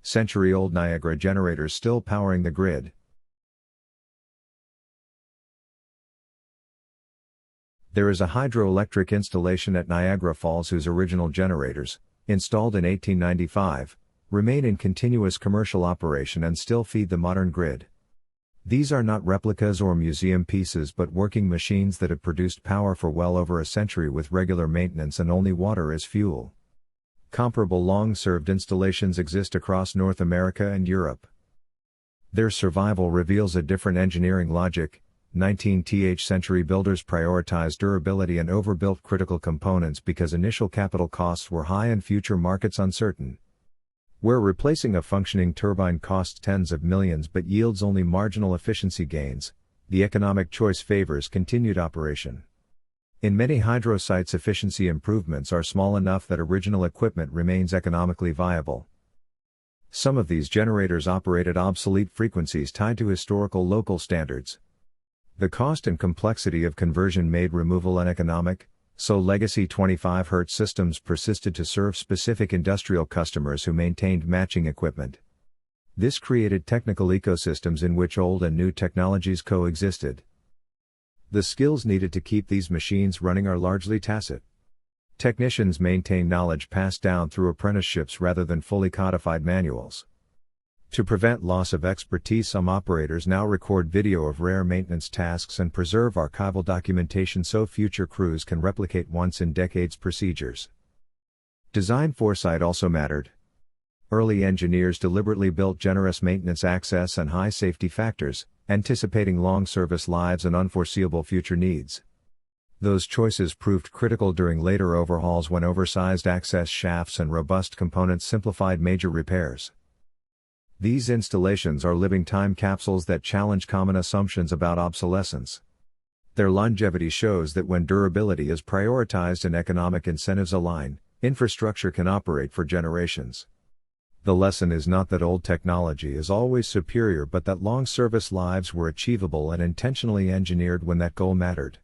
Century-old Niagara generators still powering the grid. There is a hydroelectric installation at Niagara Falls whose original generators, installed in 1895, remain in continuous commercial operation and still feed the modern grid. These are not replicas or museum pieces but working machines that have produced power for well over a century with regular maintenance and only water as fuel. Comparable long-served installations exist across North America and Europe. Their survival reveals a different engineering logic. 19th century builders prioritized durability and overbuilt critical components because initial capital costs were high and future markets uncertain. Where replacing a functioning turbine costs tens of millions but yields only marginal efficiency gains, the economic choice favors continued operation. In many hydro sites, efficiency improvements are small enough that original equipment remains economically viable. Some of these generators operate at obsolete frequencies tied to historical local standards. The cost and complexity of conversion made removal uneconomic, so legacy 25 Hz systems persisted to serve specific industrial customers who maintained matching equipment. This created technical ecosystems in which old and new technologies coexisted. The skills needed to keep these machines running are largely tacit. Technicians maintain knowledge passed down through apprenticeships rather than fully codified manuals. To prevent loss of expertise, some operators now record video of rare maintenance tasks and preserve archival documentation so future crews can replicate once-in-decades procedures. Design foresight also mattered. Early engineers deliberately built generous maintenance access and high safety factors, anticipating long service lives and unforeseeable future needs. Those choices proved critical during later overhauls when oversized access shafts and robust components simplified major repairs. These installations are living time capsules that challenge common assumptions about obsolescence. Their longevity shows that when durability is prioritized and economic incentives align, infrastructure can operate for generations. The lesson is not that old technology is always superior but that long service lives were achievable and intentionally engineered when that goal mattered.